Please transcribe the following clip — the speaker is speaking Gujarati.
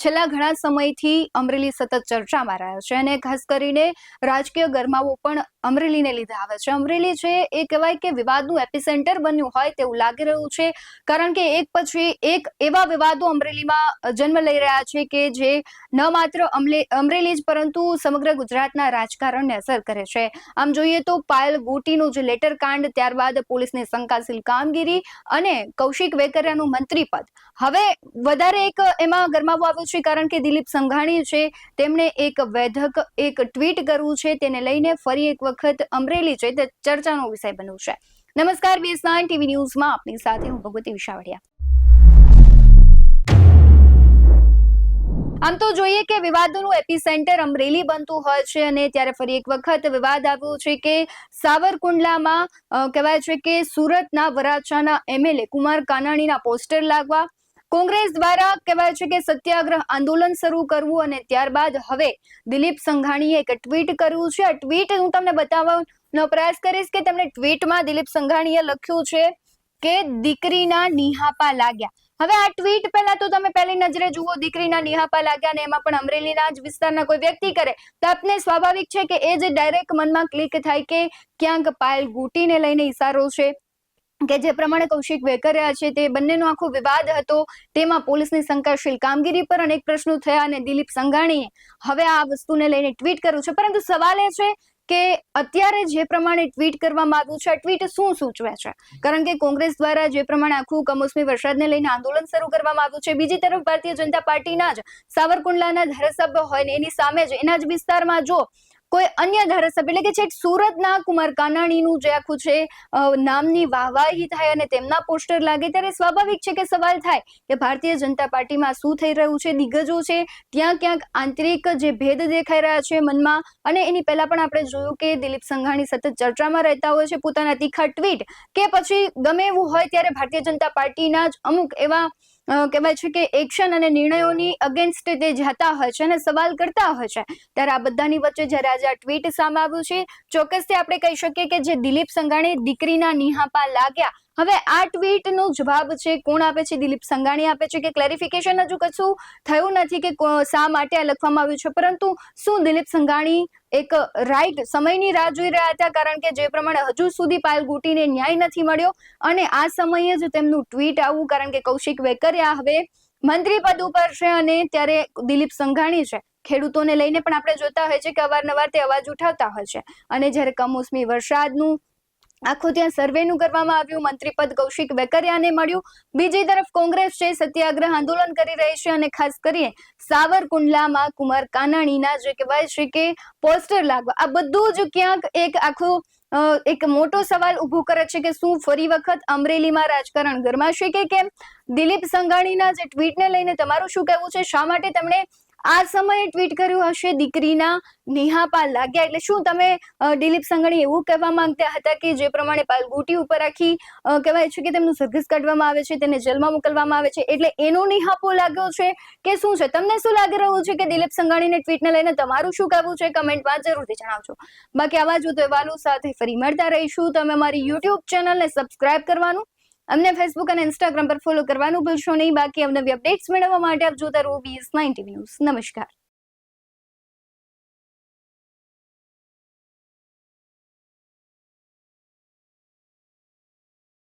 છેલ્લા ઘણા સમયથી અમરેલી સતત ચર્ચામાં રહ્યો છે અને ખાસ કરીને રાજકીય ગરમાવો પણ અમરેલીને લીધે આવે છે. અમરેલી છે એ કહેવાય કે વિવાદનું એપિસેન્ટર બન્યું હોય તેવું લાગી રહ્યું છે, કારણ કે એક પછી એક એવા વિવાદો અમરેલીમાં જન્મ લઈ રહ્યા છે કે જે ન માત્ર અમરેલી જ પરંતુ સમગ્ર ગુજરાતના રાજકારણને અસર કરે છે. આમ જોઈએ તો પાયલ ગોટીનું જે લેટર કાંડ, ત્યારબાદ પોલીસની શંકાશીલ કામગીરી અને કૌશિક વેકરિયાનું મંત્રી પદ, હવે વધારે એક એમાં ગરમાવો આવ્યો છે કારણ કે દિલીપ સંઘાણી છે તેમણે એક વેધક એક ટ્વીટ કર્યું છે, તેને લઈને ફરી એક વખત અમરેલી છે તે ચર્ચાનો વિષય બન્યું છે. નમસ્કાર, BS9 TV ન્યૂઝમાં આપની સાથે હું ભગવતી વિશાવડિયા. આમ તો જોઈએ કે વિવાદોનું એપિસેન્ટર અમરેલી બનતું હોય છે અને ત્યારે ફરી એક વખત વિવાદ આવ્યો છે કે સાવરકુંડલામાં કહેવાય છે કે સુરતના વરાછાના MLA કુમાર કાનાણીના પોસ્ટર લાગવા, કોંગ્રેસ દ્વારા કહેવાય છે કે સત્યાગ્રહ આંદોલન શરૂ કરવું અને ત્યારબાદ હવે દિલીપ સંઘાણીએ એક ટ્વીટ કર્યું છે. આ ટ્વીટ હું તમને બતાવવાનો પ્રયાસ કરીશ કે તેમણે ટ્વીટમાં દિલીપ સંઘાણીએ લખ્યું છે કે દીકરીના નિહાપા લાગ્યા. હવે આ ટ્વીટ પહેલા તો તમે પહેલી નજરે જુઓ, દીકરીના નિહાપા લાગ્યા ને એમાં પણ અમરેલીના જ વિસ્તારના કોઈ વ્યક્તિ કરે તો આપને સ્વાભાવિક છે કે એ જ ડાયરેક્ટ મનમાં ક્લિક થાય કે ક્યાંક પાયલ ગોટીને લઈને ઈશારો છે કે જે પ્રમાણે કૌશિક વેકરિયા છે તે બંનેનો આખો વિવાદ હતો, તેમાં પોલીસની શંકાશીલ કામગીરી પર અનેક પ્રશ્નો થયા અને દિલીપ સંઘાણીએ હવે આ વસ્તુને લઈને ટ્વીટ કર્યું છે. પરંતુ સવાલ એ છે કે અત્યારે જે પ્રમાણે ટ્વીટ કરવામાં આવ્યું છે, આ ટ્વીટ શું સૂચવે છે? કારણ કે કોંગ્રેસ દ્વારા જે પ્રમાણે આખું કમોસમી વરસાદને લઈને આંદોલન શરૂ કરવામાં આવ્યું છે, બીજી તરફ ભારતીય જનતા પાર્ટીના જ સાવરકુંડલાના ધારાસભ્ય હોય ને એની સામે જ એના જ વિસ્તારમાં જો કોઈ અન્ય ધારાસભ્ય એટલે કે છેક સુરતના કુમાર કાનાણીનું જે આખું છે નામની વાહવાહી થાય અને તેમના પોસ્ટર લાગે, ત્યારે સ્વાભાવિક છે કે સવાલ થાય કે ભારતીય જનતા પાર્ટીમાં શું થઈ રહ્યું છે. દિગ્ગજો છે ત્યાં ક્યાંક આંતરિક જે ભેદ દેખાઈ રહ્યા છે મનમાં, અને એની પહેલા પણ આપણે જોયું કે દિલીપ સંઘાણી સતત ચર્ચામાં રહેતા હોય છે પોતાના તીખા ટ્વીટ કે પછી ગમે એવું હોય ત્યારે ભારતીય જનતા પાર્ટીના જ અમુક એવા કહેવાય છે કે એક્શન અને નિર્ણયોની અગેન્સ્ટ તે જતા હોય છે અને સવાલ કરતા હોય છે. ત્યારે આ બધાની વચ્ચે જ્યારે આજે આ ટ્વીટ સામે આવ્યું છે, ચોક્કસથી આપણે કહી શકીએ કે જે દિલીપ સંઘાણી દીકરીના નિહાપા લાગ્યા, હવે આ ટ્વીટનો જવાબ છે કોણ આપે છે? દિલીપ સંઘાણી આપે છે કે ક્લેરિફિકેશન હજુ કશું થયું નથી કે શા માટે આ લખવામાં આવ્યું છે, પરંતુ શું દિલીપ સંઘાણી એક રાઈટ સમયની રાહ જોઈ રહ્યા હતા? કારણ કે જે પ્રમાણે હજુ સુધી પાયલ ગોટીને ન્યાય નથી મળ્યો અને આ સમયે જ તેમનું ટ્વીટ આવું, કારણ કે કૌશિક વેકરિયા હવે મંત્રી પદ ઉપર છે અને ત્યારે દિલીપ સંઘાણી છે ખેડૂતોને લઈને પણ આપણે જોતા હોય છે કે અવારનવાર તે અવાજ ઉઠાવતા હોય છે અને જ્યારે કમોસમી વરસાદનું આખું ત્યાં સર્વેનું કરવામાં આવ્યું, મંત્રીપદ કૌશિક વેકરિયાને મળ્યું. બીજી તરફ કોંગ્રેસ છે સત્યાગ્રહ આંદોલન કરી રહી છે અને ખાસ કરીને સાવરકુંડલામાં કુમાર કાનાણીના જે કહેવાય છે કે પોસ્ટર લાગવા, આ બધું જ ક્યાંક એક આખું એક મોટો સવાલ ઉભો કરે છે કે શું ફરી વખત અમરેલીમાં રાજકારણ ગરમાશે કે કેમ? દિલીપ સંઘાણીના જે ટ્વીટને લઈને તમારું શું કહેવું છે? શા માટે તેમણે આ સમયે ટ્વીટ કર્યું હશે દીકરીના નિહાપા લાગ્યા? એટલે શું તમે દિલીપ સંઘાણી એવું કહેવા માંગતા હતા કે જે પ્રમાણે પાયલ ગોટી ઉપર આખી કહેવાય છે કે તેમનું સરઘસ કાઢવામાં આવે છે, તેને જેલમાં મોકલવામાં આવે છે, એટલે એનો નિહાપો લાગ્યો છે કે શું છે? તમને શું લાગી રહ્યું છે કે દિલીપ સંઘાણીને ટ્વીટને લઈને તમારું શું કહેવું છે? કમેન્ટમાં જરૂરથી જણાવજો. બાકી આવા જ અહેવાલો સાથે ફરી મળતા રહીશું. તમે અમારી YouTube ચેનલને સબસ્ક્રાઇબ કરવાનું, અમને ફેસબુક અને ઇન્સ્ટાગ્રામ પર ફોલો કરવાનું ભૂલશો નહીં. બાકી અવનવી અપડેટ્સ મેળવવા માટે આપ જોતા રહો BS9 TV ન્યૂઝ. નમસ્કાર.